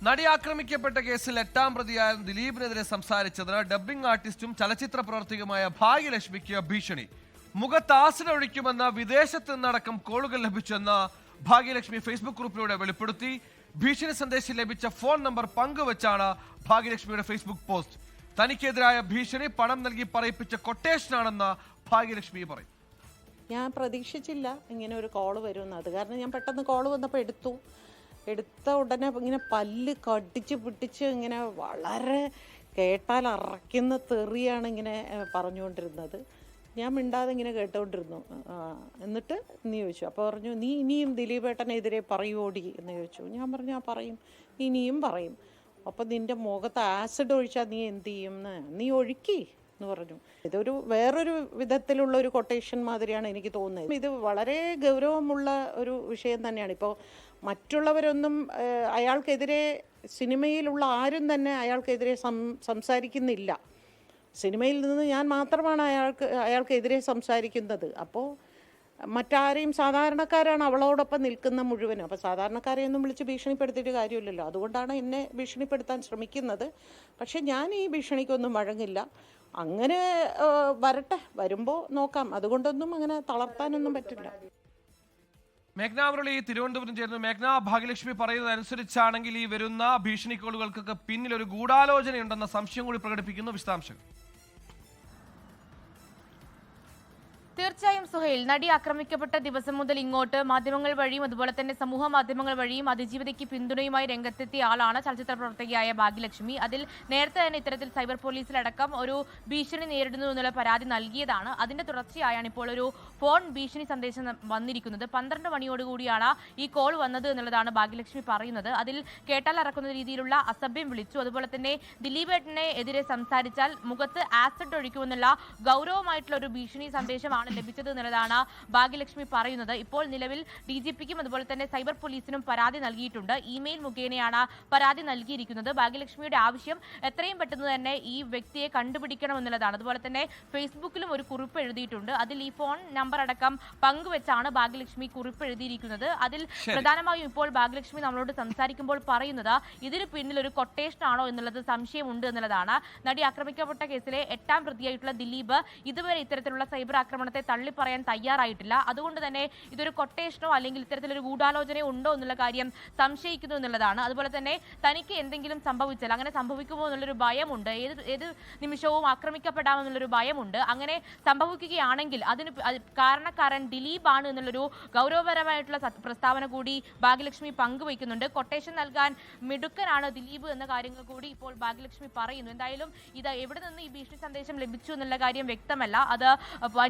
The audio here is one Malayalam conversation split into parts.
നടി ആക്രമിക്കപ്പെട്ട കേസിൽ 8ാം പ്രതിയായ ദിലീപിനെതിരെ സംസാരിച്ചതിന് ഡബ്ബിംഗ് ആർട്ടിസ്റ്റും ചലച്ചിത്ര പ്രവർത്തകയുമായ ഭാഗ്യലക്ഷ്മിക്ക് ഭീഷണി. മുഖത്ത് ആസിഡ് ഒഴിക്കുമെന്ന വിദേശത്ത് നിന്നടക്കം കോളുകൾ ലഭിച്ചെന്ന് ഭാഗ്യലക്ഷ്മി ഫേസ്ബുക്ക് ഗ്രൂപ്പിലൂടെ വെളിപ്പെടുത്തി. ഭീഷണി സന്ദേശം ലഭിച്ച ഫോൺ നമ്പർ പങ്കുവച്ചാണ് ഭാഗ്യലക്ഷ്മിയുടെ ഫേസ്ബുക്ക് പോസ്റ്റ്. തനിക്കെതിരായ ഭീഷണി പണം നൽകി പറയിപ്പിച്ച കൊട്ടേഷനാണെന്ന് ഭാഗ്യലക്ഷ്മി പറയും. ഞാൻ പ്രതീക്ഷിച്ചില്ല ഇങ്ങനെ ഒരു കോള് വരുമെന്ന്. അത് കാരണം ഞാൻ പെട്ടെന്ന് കോള് വന്നപ്പോൾ എടുത്ത ഉടനെ ഇങ്ങനെ പല്ല് കടിച്ച് പിടിച്ച് ഇങ്ങനെ വളരെ കേട്ടാൽ അറയ്ക്കുന്ന തെറിയാണ് ഇങ്ങനെ പറഞ്ഞുകൊണ്ടിരുന്നത്. ഞാൻ മിണ്ടാതെ ഇങ്ങനെ കേട്ടുകൊണ്ടിരുന്നു. എന്നിട്ട് നീ ചോദിച്ചു, അപ്പോൾ പറഞ്ഞു നീ ഇനിയും ദിലീപേട്ടനെതിരെ പറയുവോടി എന്ന് ചോദിച്ചു. ഞാൻ പറഞ്ഞു ആ പറയും, ഇനിയും പറയും. അപ്പം നിൻ്റെ മുഖത്ത് ആസിഡ് ഒഴിച്ചാൽ നീ എന്ത് ചെയ്യും? നീ ഒഴുക്കി എന്ന് പറഞ്ഞു. ഇതൊരു വേറൊരു വിധത്തിലുള്ള ഒരു കൊട്ടേഷൻ മാതിരിയാണ് എനിക്ക് തോന്നുന്നത്. ഇത് വളരെ ഗൗരവമുള്ള ഒരു വിഷയം തന്നെയാണ്. ഇപ്പോൾ മറ്റുള്ളവരൊന്നും അയാൾക്കെതിരെ, സിനിമയിലുള്ള ആരും തന്നെ അയാൾക്കെതിരെ സംസാരിക്കുന്നില്ല. സിനിമയിൽ നിന്ന് ഞാൻ മാത്രമാണ് അയാൾക്കെതിരെ സംസാരിക്കുന്നത്. അപ്പോൾ മറ്റാരെയും, സാധാരണക്കാരാണ് അവളോടൊപ്പം നിൽക്കുന്ന മുഴുവനും. അപ്പോൾ സാധാരണക്കാരെയൊന്നും വിളിച്ച് ഭീഷണിപ്പെടുത്തിയിട്ട് കാര്യമില്ലല്ലോ. അതുകൊണ്ടാണ് എന്നെ ഭീഷണിപ്പെടുത്താൻ ശ്രമിക്കുന്നത്. പക്ഷെ ഞാൻ ഈ ഭീഷണിക്കൊന്നും വഴങ്ങില്ല. അങ്ങനെ വരട്ടെ, വരുമ്പോൾ നോക്കാം. അതുകൊണ്ടൊന്നും അങ്ങനെ തളർത്താനൊന്നും പറ്റില്ല. മേഘ്ന മുരളി തിരുവനന്തപുരം ചേർന്നു. മേഘ്ന, ഭാഗ്യലക്ഷ്മി പറയുന്നതനുസരിച്ചാണെങ്കിൽ ഈ വരുന്ന ഭീഷണി കോളുകൾക്കൊക്കെ പിന്നിൽ ഒരു ഗൂഢാലോചനയുണ്ടെന്ന സംശയം കൂടി പ്രകടിപ്പിക്കുന്നു. വിശദാംശങ്ങൾ. തീർച്ചയായും സുഹൈൽ, നടി ആക്രമിക്കപ്പെട്ട ദിവസം മുതൽ ഇങ്ങോട്ട് മാധ്യമങ്ങൾ വഴിയും അതുപോലെ തന്നെ സമൂഹ മാധ്യമങ്ങൾ വഴിയും അതിജീവിതയ്ക്ക് പിന്തുണയുമായി രംഗത്തെത്തിയ ആളാണ് ചലച്ചിത്ര പ്രവർത്തകയായ ഭാഗ്യലക്ഷ്മി. അതിൽ നേരത്തെ തന്നെ ഇത്തരത്തിൽ സൈബർ പോലീസിലടക്കം ഒരു ഭീഷണി നേരിടുന്നു എന്നുള്ള പരാതി നൽകിയതാണ്. അതിന്റെ തുടർച്ചയായാണ് ഇപ്പോൾ ഒരു ഫോൺ ഭീഷണി സന്ദേശം വന്നിരിക്കുന്നത്. 12 മണിയോടുകൂടിയാണ് ഈ കോൾ വന്നത് എന്നുള്ളതാണ് ഭാഗ്യലക്ഷ്മി പറയുന്നത്. അതിൽ കേട്ടാൽ അറക്കുന്ന രീതിയിലുള്ള അസഭ്യം വിളിച്ചു. അതുപോലെ തന്നെ ദിലീപേട്ടനെ എതിരെ സംസാരിച്ചാൽ മുഖത്ത് ആസിഡ് ഒഴിക്കുമെന്നുള്ള ഗൗരവമായിട്ടുള്ള ഒരു ഭീഷണി സന്ദേശമാണ് ലഭിച്ചത് എന്നുള്ളതാണ് ഭാഗ്യലക്ഷ്മി പറയുന്നത്. ഇപ്പോൾ നിലവിൽ DGPക്കും അതുപോലെ തന്നെ സൈബർ പോലീസിനും പരാതി നൽകിയിട്ടുണ്ട്. ഇമെയിൽ മുഖേനയാണ് പരാതി നൽകിയിരിക്കുന്നത്. ഭാഗ്യലക്ഷ്മിയുടെ ആവശ്യം എത്രയും പെട്ടെന്ന് തന്നെ ഈ വ്യക്തിയെ കണ്ടുപിടിക്കണം എന്നുള്ളതാണ്. അതുപോലെ തന്നെ ഫേസ്ബുക്കിലും ഒരു കുറിപ്പ് എഴുതിയിട്ടുണ്ട്. അതിൽ ഈ ഫോൺ നമ്പർ അടക്കം പങ്കുവെച്ചാണ് ഭാഗ്യലക്ഷ്മി കുറിപ്പ് എഴുതിയിരിക്കുന്നത്. അതിൽ പ്രധാനമായും ഇപ്പോൾ ഭാഗ്യലക്ഷ്മി നമ്മളോട് സംസാരിക്കുമ്പോൾ പറയുന്നത് ഇതിന് പിന്നിൽ ഒരു കൊട്ടേഷൻ ആണോ എന്നുള്ളത് സംശയമുണ്ട് എന്നുള്ളതാണ്. നടി ആക്രമിക്കപ്പെട്ട കേസിലെ 8ാം പ്രതിയായിട്ടുള്ള ദിലീപ് ഇതുവരെ ഇത്തരത്തിലുള്ള സൈബർ ആക്രമണത്തെ തള്ളിപ്പറയാൻ തയ്യാറായിട്ടില്ല. അതുകൊണ്ട് തന്നെ ഇതൊരു കൊട്ടേഷനോ അല്ലെങ്കിൽ ഇത്തരത്തിലൊരു ഗൂഢാലോചനയോ ഉണ്ടോ എന്നുള്ള കാര്യം സംശയിക്കുന്നു എന്നുള്ളതാണ്. അതുപോലെ തന്നെ തനിക്ക് എന്തെങ്കിലും സംഭവിച്ചാൽ, അങ്ങനെ സംഭവിക്കുമോ എന്നുള്ളൊരു ഭയമുണ്ട്. ഏത് നിമിഷവും ആക്രമിക്കപ്പെടാമെന്നുള്ളൊരു ഭയമുണ്ട്. അങ്ങനെ സംഭവിക്കുകയാണെങ്കിൽ അതിന് കാരണക്കാരൻ ദിലീപാണ് എന്നുള്ളൊരു ഗൗരവപരമായിട്ടുള്ള പ്രസ്താവന കൂടി ഭാഗ്യലക്ഷ്മി പങ്കുവയ്ക്കുന്നുണ്ട്. കൊട്ടേഷൻ നൽകാൻ മിടുക്കനാണ് ദിലീപ് എന്ന കാര്യങ്ങൾ കൂടി ഇപ്പോൾ ഭാഗ്യലക്ഷ്മി പറയുന്നു. എന്തായാലും ഇത് എവിടെ നിന്ന് ഈ ഭീഷണി സന്ദേശം ലഭിച്ചു എന്നുള്ള കാര്യം വ്യക്തമല്ല. അത്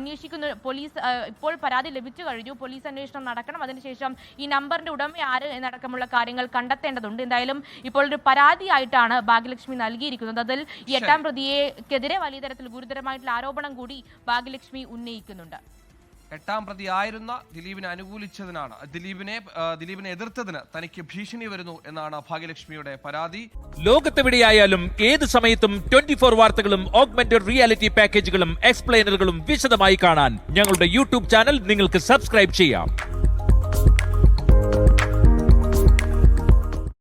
അന്വേഷിക്കുന്ന പോലീസ് ഇപ്പോൾ പരാതി ലഭിച്ചു കഴിഞ്ഞു. പോലീസ് അന്വേഷണം നടക്കണം. അതിനുശേഷം ഈ നമ്പറിന്റെ ഉടമ ആര് എന്നടക്കമുള്ള കാര്യങ്ങൾ കണ്ടെത്തേണ്ടതുണ്ട്. എന്തായാലും ഇപ്പോൾ ഒരു പരാതിയായിട്ടാണ് ഭാഗ്യലക്ഷ്മി നൽകിയിരിക്കുന്നത്. അതിൽ ഈ 8ാം പ്രതിയെക്കെതിരെ വലിയ തരത്തിൽ ഗുരുതരമായിട്ടുള്ള ആരോപണം കൂടി ഭാഗ്യലക്ഷ്മി ഉന്നയിക്കുന്നുണ്ട്. 8ാം പ്രതി ആയിരുന്ന ദിലീപിനെ അനുകൂലിച്ചതിനാണ്, ദിലീപിനെ എതിർത്തതിന് തനിക്ക് ഭീഷണി വരുന്നു എന്നാണ് ഭാഗ്യലക്ഷ്മിയുടെ പരാതി. ലോകത്തെവിടെയായാലും ഏത് സമയത്തും 24 വാർത്തകളും ഓഗ്മെന്റഡ് റിയാലിറ്റി പാക്കേജുകളും എക്സ്പ്ലെയിനറുകളും വിശദമായി കാണാൻ ഞങ്ങളുടെ യൂട്യൂബ് ചാനൽ നിങ്ങൾക്ക് സബ്സ്ക്രൈബ് ചെയ്യാം.